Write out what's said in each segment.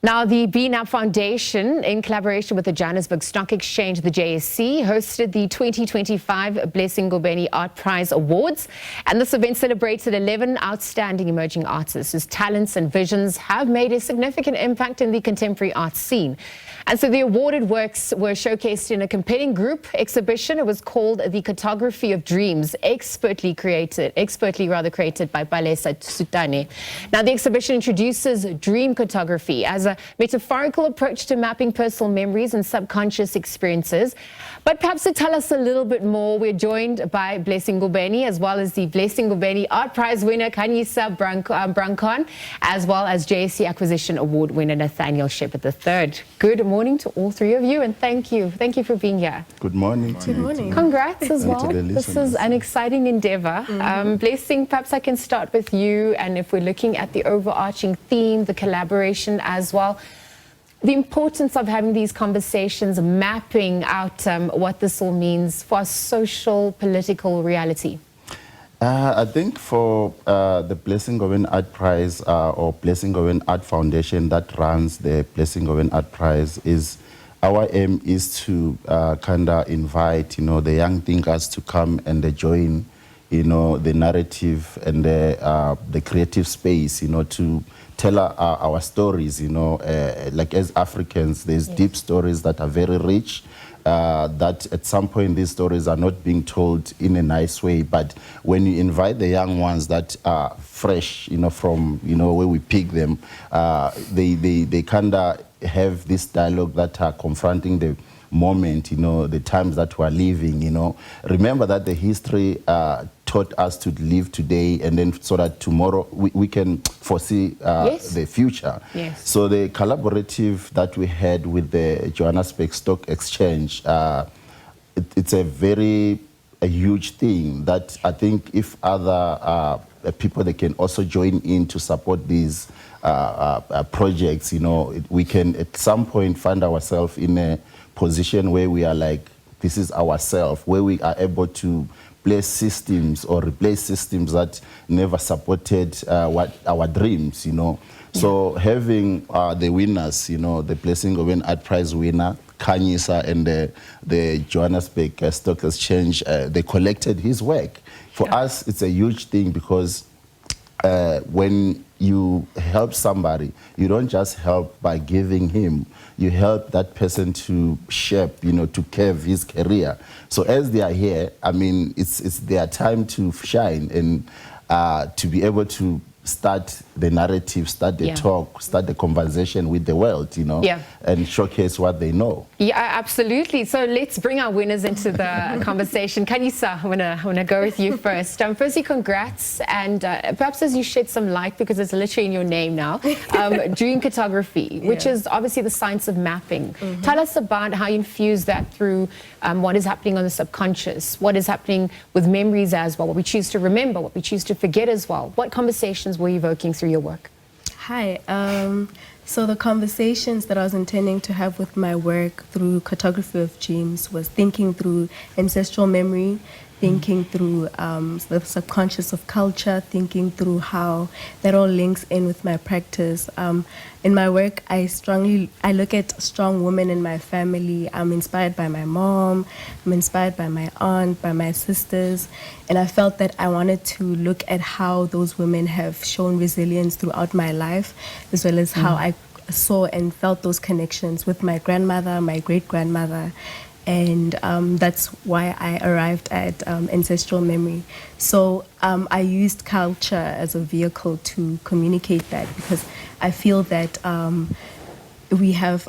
Now, the BNAP Foundation, in collaboration with the Johannesburg Stock Exchange, the JSE, hosted the 2025 Blessing Ngobeni Art Prize Awards. And this event celebrated 11 outstanding emerging artists whose talents and visions have made a significant impact in the contemporary art scene. And so the awarded works were showcased in a compelling group exhibition. It was called the Cartography of Dreams, expertly created by Palesa Suthane. Now, the exhibition introduces dream cartography as a metaphorical approach to mapping personal memories and subconscious experiences. But perhaps to tell us a little bit more, we're joined by Blessing Ngobeni, as well as the Blessing Ngobeni Art Prize winner, Khanyisa Brancon, as well as JSE Acquisition Award winner, Nathaniel Sheppard III. Good morning to all three of you, and thank you. Thank you for being here. Good morning. Good morning. Congrats as well. This is an exciting endeavor. Blessing, perhaps I can start with you, and if we're looking at the overarching theme, the collaboration as well, the importance of having these conversations, mapping out what this all means for our social, political reality. I think for the Blessing Ngobeni Art Prize or Blessing Ngobeni Art Foundation that runs the Blessing Ngobeni Art Prize, is our aim is to kind of invite, the young thinkers to come and join, the narrative and the creative space, to tell our stories, like as Africans, there's deep stories that are very rich, that at some point these stories are not being told in a nice way. But when you invite the young ones that are fresh, from, where we pick them, they kind of have this dialogue that are confronting the moment, the times that we're living, Remember that the history taught us to live today, and then so that tomorrow we can foresee the future. Yes. So the collaborative that we had with the Johannesburg Stock Exchange, it's a huge thing that I think if other people, they can also join in to support these projects, we can at some point find ourselves in a position where we are like, this is ourselves, where we are able to place systems or replace systems that never supported our dreams, So having the winners, the Blessing Ngobeni Art Prize winner, Khanyisa, and the Johannesburg Stock Exchange, they collected his work. For us, it's a huge thing because when you help somebody, you don't just help by giving him, you help that person to shape, to curve his career. So as they are here, I mean, it's their time to shine and to be able to start the narrative, start the talk, start the conversation with the world, and showcase what they know. Yeah, absolutely. So let's bring our winners into the conversation. Khanyisa, I wanna go with you first. Firstly, congrats, and perhaps as you shed some light, because it's literally in your name now, dream cartography, which is obviously the science of mapping. Tell us about how you infuse that through what is happening on the subconscious, what is happening with memories as well, what we choose to remember, what we choose to forget as well. What conversations were you evoking through your work? Hi. So the conversations that I was intending to have with my work through Cartography of Dreams was thinking through ancestral memory, thinking through the subconscious of culture, thinking through how that all links in with my practice. In my work, I look at strong women in my family. I'm inspired by my mom, I'm inspired by my aunt, by my sisters, and I felt that I wanted to look at how those women have shown resilience throughout my life, as well as how I saw and felt those connections with my grandmother, my great-grandmother. And that's why I arrived at ancestral memory. So I used culture as a vehicle to communicate that, because I feel that we have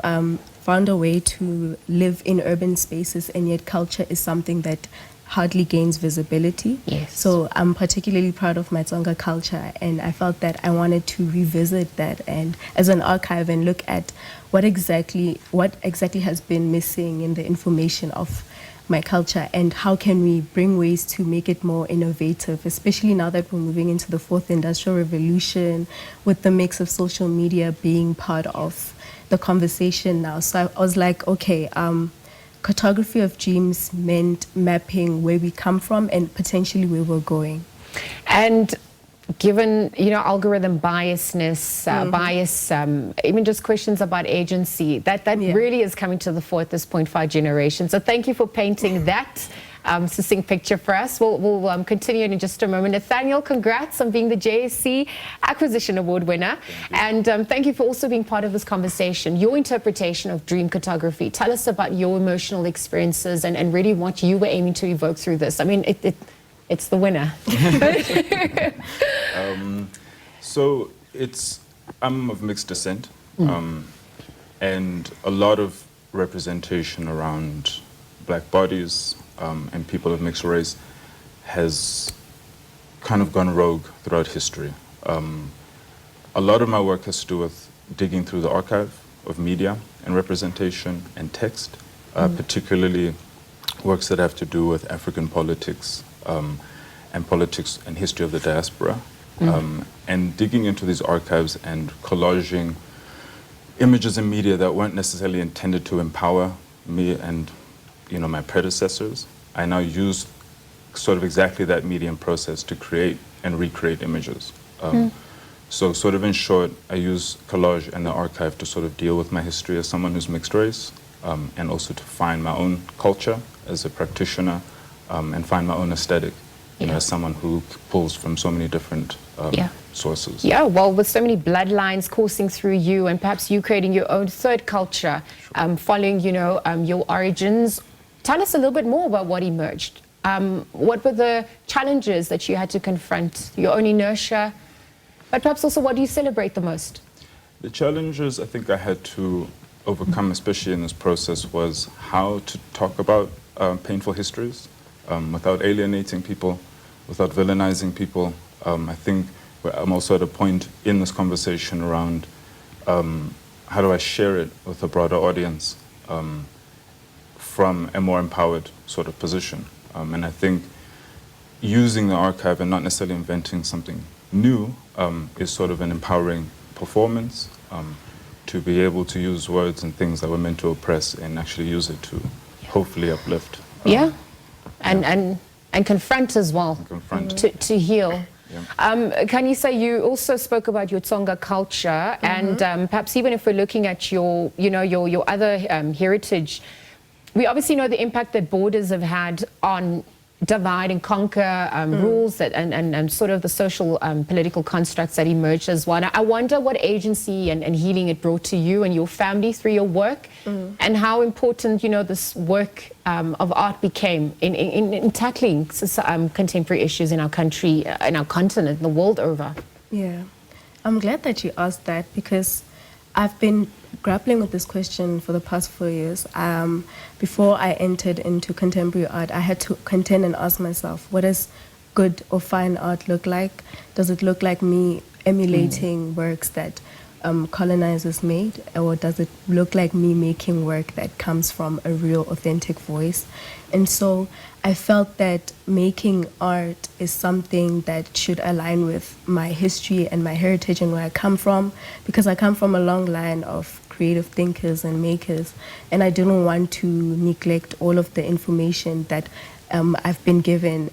found a way to live in urban spaces, and yet culture is something that hardly gains visibility. Yes. So I'm particularly proud of my Tsonga culture, and I felt that I wanted to revisit that and as an archive and look at what exactly has been missing in the information of my culture, and how can we bring ways to make it more innovative, especially now that we're moving into the fourth industrial revolution, with the mix of social media being part of the conversation now. So I was like, okay, Cartography of Dreams meant mapping where we come from and potentially where we're going. And given, algorithm biasness, bias, even just questions about agency, that really is coming to the fore at this point for our generation. So thank you for painting that succinct picture for us. We'll continue in just a moment. Nathaniel, congrats on being the JSE Acquisition Award winner. And thank you for also being part of this conversation. Your interpretation of dream cartography. Tell us about your emotional experiences and really what you were aiming to evoke through this. I mean, it's the winner. So I'm of mixed descent, and a lot of representation around black bodies and people of mixed race has kind of gone rogue throughout history. A lot of my work has to do with digging through the archive of media and representation and text, particularly works that have to do with African politics and politics and history of the diaspora. And digging into these archives and collaging images and media that weren't necessarily intended to empower me and my predecessors. I now use sort of exactly that medium process to create and recreate images. So sort of in short, I use collage and the archive to sort of deal with my history as someone who's mixed race, and also to find my own culture as a practitioner, and find my own aesthetic, as someone who pulls from so many different sources. Yeah, well, with so many bloodlines coursing through you, and perhaps you creating your own third culture, following, your origins. Tell us a little bit more about what emerged. What were the challenges that you had to confront, your own inertia, but perhaps also what do you celebrate the most? The challenges I think I had to overcome, especially in this process, was how to talk about painful histories without alienating people, without villainizing people. I think I'm also at a point in this conversation around how do I share it with a broader audience from a more empowered sort of position. And I think using the archive and not necessarily inventing something new is sort of an empowering performance to be able to use words and things that were meant to oppress and actually use it to hopefully uplift. And confront as well. Confront. To heal. Yeah. Khanyisa, you also spoke about your Tsonga culture, and perhaps even if we're looking at your other heritage, we obviously know the impact that borders have had on divide and conquer rules that, and sort of the social political constructs that emerged as well. I wonder what agency and healing it brought to you and your family through your work, and how important this work of art became in tackling contemporary issues in our country, in our continent, the world over. Yeah, I'm glad that you asked that, because I've been grappling with this question for the past 4 years. Before I entered into contemporary art, I had to contend and ask myself, what does good or fine art look like? Does it look like me emulating works that colonizers made, or does it look like me making work that comes from a real, authentic voice? And so I felt that making art is something that should align with my history and my heritage and where I come from, because I come from a long line of creative thinkers and makers, and I didn't want to neglect all of the information that I've been given,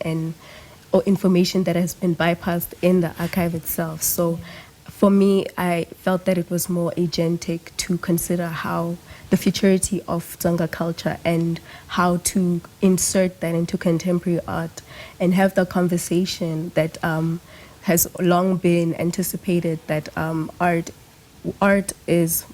or information that has been bypassed in the archive itself. So for me, I felt that it was more agentic to consider how the futurity of Tsonga culture and how to insert that into contemporary art and have the conversation that has long been anticipated, that art is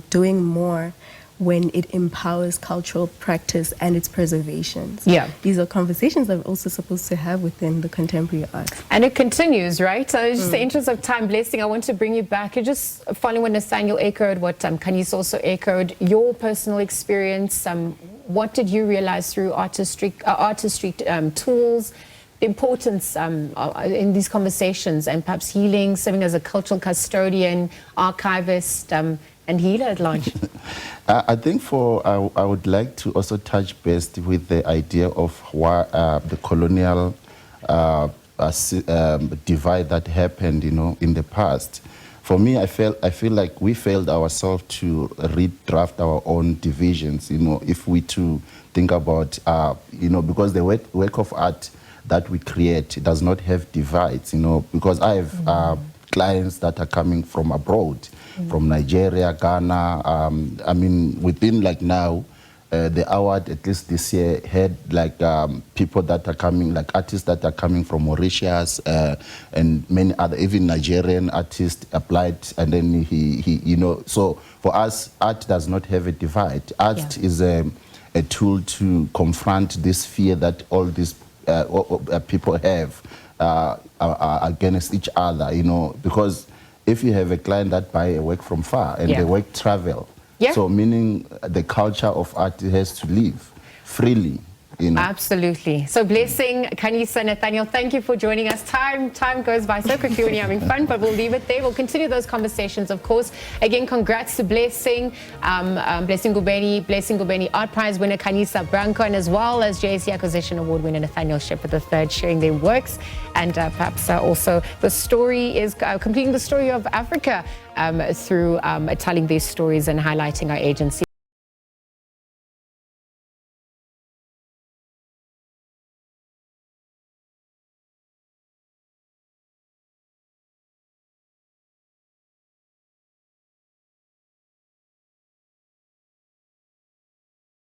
doing more when it empowers cultural practice and its preservation. Yeah. These are conversations that we're also supposed to have within the contemporary art. And it continues, right? So just the interest of time, Blessing, I want to bring you back. You're just following what Nathaniel echoed, what Khanyisa also echoed, your personal experience. What did you realize through artistry tools, the importance in these conversations, and perhaps healing, serving as a cultural custodian, archivist, and healer at large? I think I would like to also touch base with the idea of why the colonial divide that happened, in the past. For me, I feel like we failed ourselves to redraft our own divisions, if we to think about, because the work of art that we create does not have divides, you know, because I have clients that are coming from abroad, from Nigeria, Ghana. I mean, within like now, the award, at least this year, had like people that are coming, like artists that are coming from Mauritius and many other, even Nigerian artists applied, and then he you know, so for us, art does not have a divide. Art is a tool to confront this fear that all these people have against each other, you know, because if you have a client that buy a work from far and the work travel, so meaning the culture of art has to live freely, you know. Absolutely. So Blessing, Khanyisa, Nathaniel, thank you for joining us. Time goes by so quickly when you're having fun, but we'll leave it there. We'll continue those conversations, of course. Again, congrats to Blessing, Blessing Ngobeni Art Prize winner Khanyisa Brancon, as well as JSE Acquisition Award winner Nathaniel Sheppard III, sharing their works. And perhaps also the story is completing the story of Africa through telling these stories and highlighting our agency.